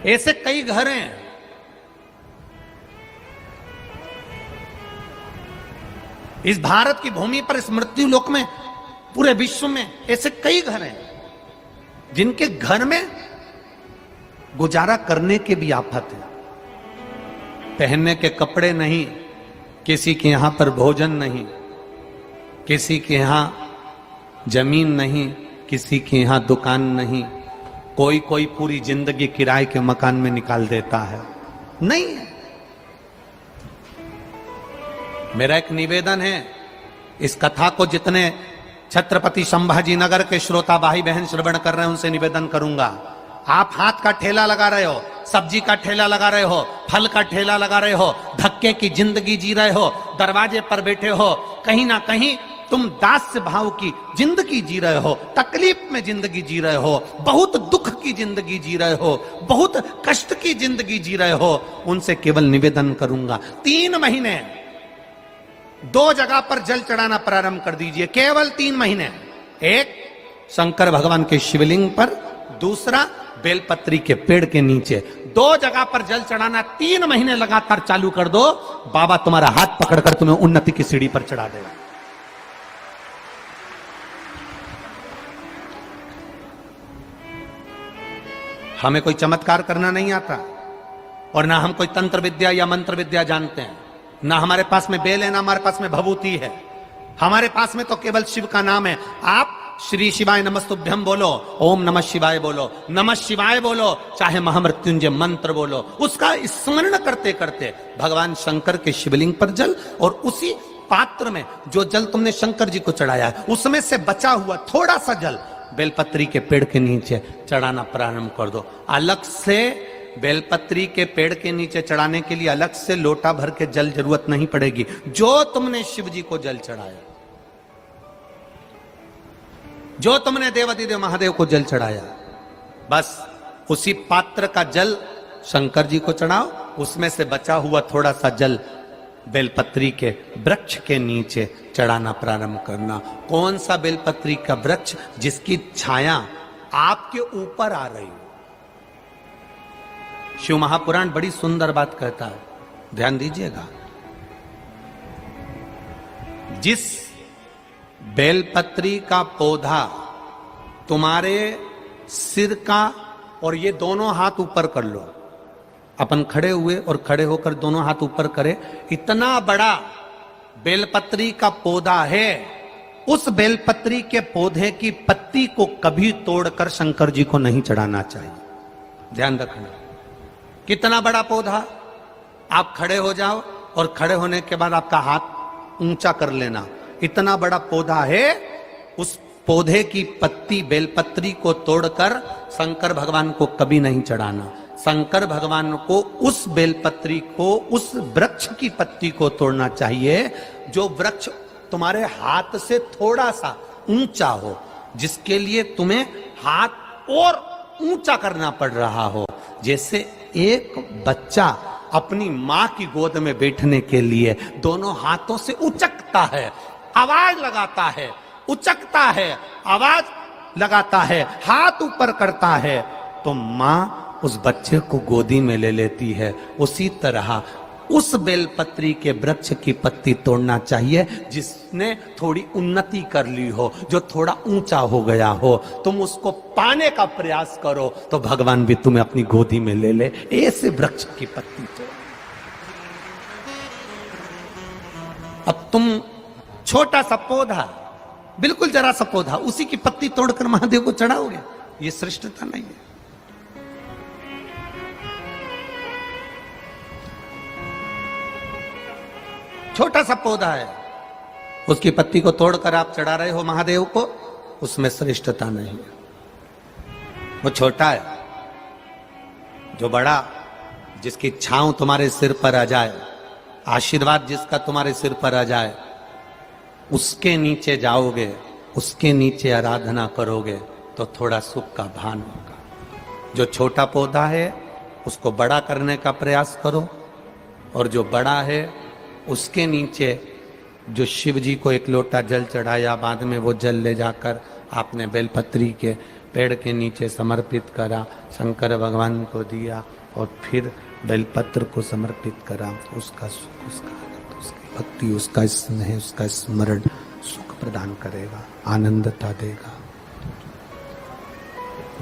ऐसे कई घर हैं। इस भारत की भूमि पर, इस मृत्यु लोक में, पूरे विश्व में ऐसे कई घर हैं जिनके घर में गुजारा करने के भी आफत है। पहनने के कपड़े नहीं, किसी के यहां पर भोजन नहीं, किसी के यहां जमीन नहीं, किसी के यहां दुकान नहीं, कोई कोई पूरी जिंदगी किराए के मकान में निकाल देता है। नहीं है। मेरा एक निवेदन है, इस कथा को जितने छत्रपति संभाजी नगर के श्रोता भाई बहन श्रवण कर रहे हैं उनसे निवेदन करूंगा, आप हाथ का ठेला लगा रहे हो, सब्जी का ठेला लगा रहे हो, फल का ठेला लगा रहे हो, धक्के की जिंदगी जी रहे हो, दरवाजे पर बैठे हो, कहीं ना कहीं तुम दास्य भाव की जिंदगी जी रहे हो, तकलीफ में जिंदगी जी रहे हो, बहुत दुख की जिंदगी जी रहे हो, बहुत कष्ट की जिंदगी जी रहे हो, उनसे केवल निवेदन करूंगा 3 महीने 2 जगह पर जल चढ़ाना प्रारंभ कर दीजिए। केवल 3 महीने। एक शंकर भगवान के शिवलिंग पर, दूसरा बेलपत्री के पेड़ के नीचे। 2 जगह पर जल चढ़ाना 3 महीने लगातार चालू कर दो, बाबा तुम्हारा हाथ पकड़कर तुम्हें उन्नति की सीढ़ी पर चढ़ा देगा। हमें कोई चमत्कार करना नहीं आता और ना हम कोई तंत्र विद्या या मंत्र विद्या जानते हैं, ना हमारे पास में बेल है, ना हमारे पास में भभूति है। हमारे पास में तो केवल शिव का नाम है। आप श्री शिवाय नमस्तुभ्यम बोलो, ओम नमः शिवाय बोलो, नमः शिवाय बोलो, चाहे महामृत्युंजय मंत्र बोलो, उसका स्मरण करते करते भगवान शंकर के शिवलिंग पर जल, और उसी पात्र में जो जल तुमने शंकर जी को चढ़ाया है उसमें से बचा हुआ थोड़ा सा जल बेलपत्री के पेड़ के नीचे चढ़ाना प्रारंभ कर दो। अलग से बेलपत्री के पेड़ के नीचे चढ़ाने के लिए अलग से लोटा भर के जल जरूरत नहीं पड़ेगी। जो तुमने शिव जी को जल चढ़ाया, जो तुमने देवाधिदेव महादेव को जल चढ़ाया, बस उसी पात्र का जल शंकर जी को चढ़ाओ, उसमें से बचा हुआ थोड़ा सा जल बेलपत्री के वृक्ष के नीचे चढ़ाना प्रारंभ करना। कौन सा बेलपत्री का वृक्ष? जिसकी छाया आपके ऊपर आ रही हो। शिव महापुराण बड़ी सुंदर बात कहता है, ध्यान दीजिएगा। जिस बेलपत्री का पौधा तुम्हारे सिर का, और ये दोनों हाथ ऊपर कर लो, अपन खड़े हुए और खड़े होकर दोनों हाथ ऊपर करें, इतना बड़ा बेलपत्री का पौधा है, उस बेलपत्री के पौधे की पत्ती को कभी तोड़कर शंकर जी को नहीं चढ़ाना चाहिए। ध्यान रखना। कितना बड़ा पौधा, आप खड़े हो जाओ और खड़े होने के बाद आपका हाथ ऊंचा कर लेना। इतना बड़ा पौधा है, उस पौधे की पत्ती बेलपत्री को तोड़कर शंकर भगवान को कभी नहीं चढ़ाना। शंकर भगवान को उस बेलपत्री को, उस वृक्ष की पत्ती को तोड़ना चाहिए जो वृक्ष तुम्हारे हाथ से थोड़ा सा ऊंचा हो, जिसके लिए तुम्हें हाथ और ऊंचा करना पड़ रहा हो। जैसे एक बच्चा अपनी मां की गोद में बैठने के लिए दोनों हाथों से उचकता है, आवाज लगाता है, उचकता है, आवाज लगाता है, हाथ ऊपर करता है, तो मां उस बच्चे को गोदी में ले लेती है। उसी तरह उस बेलपत्री के वृक्ष की पत्ती तोड़ना चाहिए जिसने थोड़ी उन्नति कर ली हो, जो थोड़ा ऊंचा हो गया हो। तुम उसको पाने का प्रयास करो तो भगवान भी तुम्हें अपनी गोदी में ले ले। ऐसे वृक्ष की पत्ती तोड़। अब तुम छोटा सा पौधा, बिल्कुल जरा सा पौधा, उसी की पत्ती तोड़कर महादेव को चढ़ाओगे, ये श्रेष्ठता नहीं है। छोटा सा पौधा है, उसकी पत्ती को तोड़कर आप चढ़ा रहे हो महादेव को, उसमें श्रेष्ठता नहीं है। वो छोटा है। जो बड़ा, जिसकी छांव तुम्हारे सिर पर आ जाए, आशीर्वाद जिसका तुम्हारे सिर पर आ जाए, उसके नीचे जाओगे, उसके नीचे आराधना करोगे तो थोड़ा सुख का भान होगा। जो छोटा पौधा है उसको बड़ा करने का प्रयास करो, और जो बड़ा है उसके नीचे जो शिव जी को एक लोटा जल चढ़ाया, बाद में वो जल ले जाकर आपने बेलपत्री के पेड़ के नीचे समर्पित करा, शंकर भगवान को दिया और फिर बेलपत्र को समर्पित करा। उसका सुख, उसका आनंद, उसकी भक्ति, उसका स्नेह, उसका स्मरण सुख प्रदान करेगा, आनंदता देगा।